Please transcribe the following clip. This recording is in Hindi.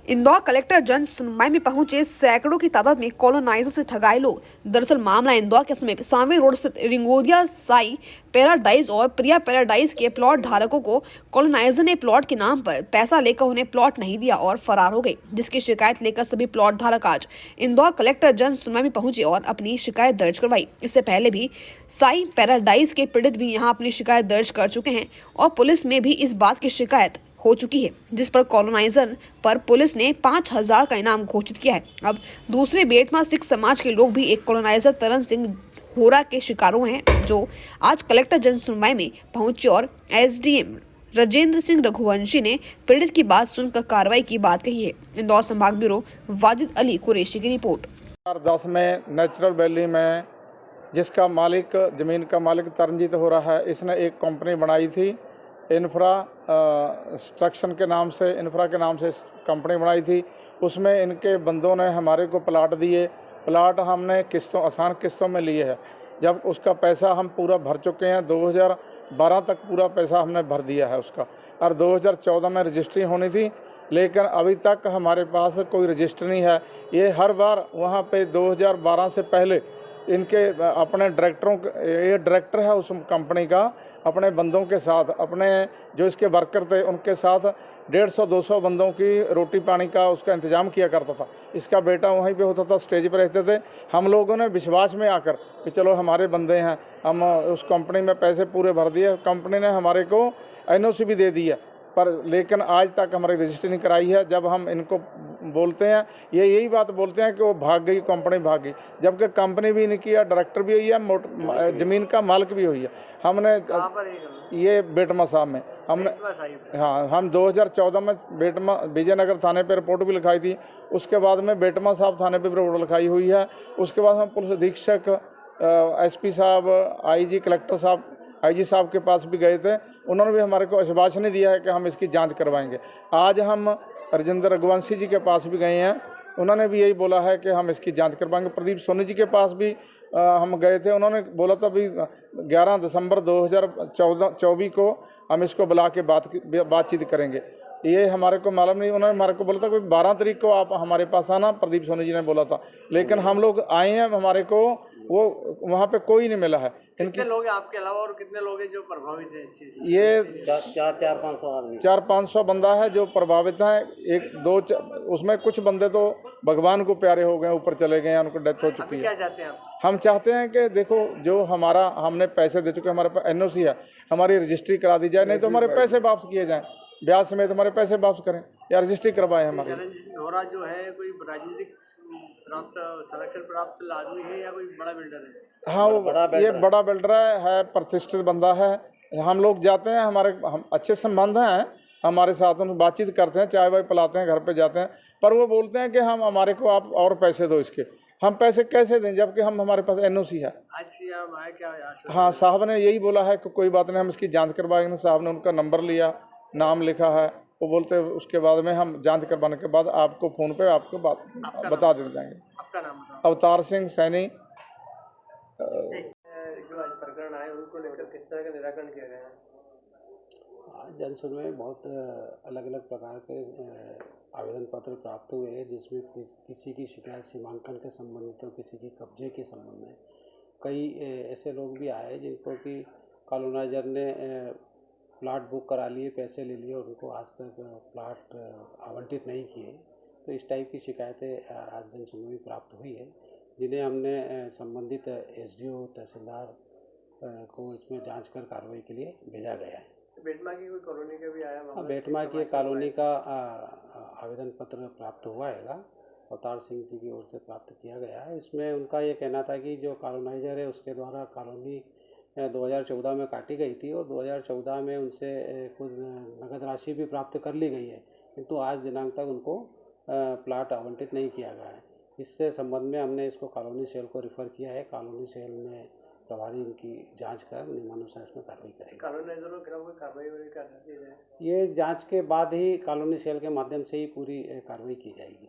इंदौर कलेक्टर जन सुनवाई में पहुंचे सैकड़ों की तादाद में कॉलोनाइजर से ठगाए लोग। दरअसल मामला इंदौर के समीप सांवेर रोड स्थित रिंगोरिया साई पैराडाइज और प्रिया पैराडाइज के प्लॉट धारकों को कॉलोनाइजर ने प्लॉट के नाम पर पैसा लेकर उन्हें प्लॉट नहीं दिया और फरार हो गए, जिसकी शिकायत लेकर सभी प्लॉट धारक आज इंदौर कलेक्टर जन सुनवाई में पहुंचे और अपनी शिकायत दर्ज करवाई। इससे पहले भी साई पैराडाइज के पीड़ित भी यहां अपनी शिकायत दर्ज कर चुके हैं और पुलिस में भी इस बात की शिकायत हो चुकी है, जिस पर कॉलोनाइजर पर पुलिस ने 5,000 का इनाम घोषित किया है। अब दूसरे बेटमा सिख समाज के लोग भी एक कॉलोनाइजर तरन सिंह होरा के शिकार हुए हैं, जो आज कलेक्टर जन सुनवाई में पहुंचे और एसडीएम राजेंद्र सिंह रघुवंशी ने पीड़ित की बात सुनकर कार्रवाई की बात कही है। इंदौर संभाग ब्यूरो वाजिद अली कुरैशी की रिपोर्ट। 2010 में नेचुरल वैली में जिसका मालिक ज़मीन का मालिक तरनजीत हो रहा है, इसने एक कंपनी बनाई थी इंफ्रास्ट्रक्शन के नाम से, इंफ्रा के नाम से कंपनी बनाई थी। उसमें इनके बंदों ने हमारे को प्लाट दिए। प्लाट हमने किस्तों, आसान किस्तों में लिए है। जब उसका पैसा हम पूरा भर चुके हैं, 2012 तक पूरा पैसा हमने भर दिया है उसका, और 2014 में रजिस्ट्री होनी थी, लेकिन अभी तक हमारे पास कोई रजिस्टर नहीं है। ये हर बार वहाँ पे 2012 से पहले इनके अपने डायरेक्टरों, ये डायरेक्टर है उस कंपनी का, अपने बंदों के साथ, अपने जो इसके वर्कर थे उनके साथ 150-200 बंदों की रोटी पानी का उसका इंतज़ाम किया करता था। इसका बेटा वहीं पे होता था, स्टेज पर रहते थे। हम लोगों ने विश्वास में आकर कि चलो हमारे बंदे हैं, हम उस कंपनी में पैसे पूरे भर दिए। कंपनी ने हमारे को एनओसी भी दे दी है, पर लेकिन आज तक हमारी रजिस्ट्री नहीं कराई है। जब हम इनको बोलते हैं, ये यही बात बोलते हैं कि वो भाग गई, कंपनी भाग गई, जबकि कंपनी भी नहीं किया, डायरेक्टर भी हुई है, ज़मीन का मालिक भी हुई है। हमने ये बेटमा साहब में हमने, हाँ, हम 2014 में बेटमा विजयनगर थाने पर रिपोर्ट भी लिखाई थी। उसके बाद में बेटमा साहब थाने पर रिपोर्ट लिखाई हुई है। उसके बाद हम पुलिस अधीक्षक, एसपी साहब, आईजी, कलेक्टर साहब, आईजी साहब के पास भी गए थे। उन्होंने भी हमारे को आश्वासन दिया है कि हम इसकी जांच करवाएंगे। आज हम राजेंद्र रघुवंशी जी के पास भी गए हैं, उन्होंने भी यही बोला है कि हम इसकी जांच करवाएंगे। प्रदीप सोनी जी के पास भी हम गए थे, उन्होंने बोला था भी 11 दिसंबर 2024 को हम इसको बुला के बातचीत करेंगे। ये हमारे को मालूम नहीं, उन्होंने हमारे को बोला था कि 12 तारीख को आप हमारे पास आना, प्रदीप सोनी जी ने बोला था, लेकिन हम लोग आए हैं, हमारे को वो वहाँ पे कोई नहीं मिला है। कितने लोग हैं आपके अलावा और कितने लोग हैं जो प्रभावित हैं इस चीज़ से? ये 400-500 बंदा है जो प्रभावित हैं। एक दो उसमें कुछ बंदे तो भगवान को प्यारे हो गए, ऊपर चले गए हैं, उनको डेथ हो चुकी है। क्या चाहते हैं आप? हम चाहते हैं कि देखो, जो हमारा हमने पैसे दे चुके, हमारे पास एनओसी है, हमारी रजिस्ट्री करा दी जाए, नहीं तो हमारे पैसे वापस किए जाएँ, ब्याज समेत हमारे पैसे वापस करें या रजिस्ट्री करवाएं हमारी। होरा जो है कोई राजनीतिक संरक्षण प्राप्त आदमी है या कोई बड़ा बिल्डर है? हाँ, ये बड़ा बिल्डर है, प्रतिष्ठित बंदा है। हम लोग जाते हैं, हम अच्छे संबंध हैं हमारे साथ, हम बातचीत करते हैं, चाय वाय पिलाते हैं, घर पे जाते हैं, पर वो बोलते हैं कि हम हमारे को आप और पैसे दो इसके। हम पैसे कैसे दें जबकि हमारे पास एनओसी है। आज क्या? हाँ, साहब ने यही बोला है कि कोई बात नहीं, हम इसकी जांच करवाएंगे। साहब ने उनका नंबर लिया, नाम लिखा है, वो बोलते हैं उसके बाद में हम जांच करवाने के बाद आपको फ़ोन पे आपको बात बता दे जाएंगे। आपका नाम? अवतार सिंह सैनी। जो आज प्रकरण आए उनको लेकर किस तरह का निराकरण किया गया है? जन सुनवाई में बहुत अलग अलग प्रकार के आवेदन पत्र प्राप्त हुए हैं, जिसमें किसी की शिकायत सीमांकन के संबंधित तो किसी की कब्जे के संबंध में। कई ऐसे लोग भी आए जिनको कि कॉलोनाइजर ने प्लाट बुक करा लिए, पैसे ले लिए, उनको आज तक प्लाट आवंटित नहीं किए। तो इस टाइप की शिकायतें आज जन सुनवाई में प्राप्त हुई है, जिन्हें हमने संबंधित एसडीओ, तहसीलदार को इसमें जांच कर कार्रवाई के लिए भेजा गया है। बेटमा की कोई कॉलोनी का भी आया? हाँ, बेटमा की कॉलोनी का आवेदन पत्र प्राप्त हुआ है, अवतार सिंह जी की ओर से प्राप्त किया गया है। इसमें उनका ये कहना था कि जो कॉलोनाइजर है उसके द्वारा कॉलोनी 2014 में काटी गई थी और 2014 में उनसे कुछ नगद राशि भी प्राप्त कर ली गई है, किंतु आज दिनांक तक उनको प्लाट आवंटित नहीं किया गया है। इससे संबंध में हमने इसको कॉलोनी सेल को रिफ़र किया है। कॉलोनी सेल में प्रभारी इनकी जांच कर नियमानुसार इसमें कार्रवाई करेगी। कॉलोनाइजरों के खिलाफ कोई कार्रवाई कर सकती है? ये जांच के बाद ही कॉलोनी सेल के माध्यम से ही पूरी कार्रवाई की जाएगी।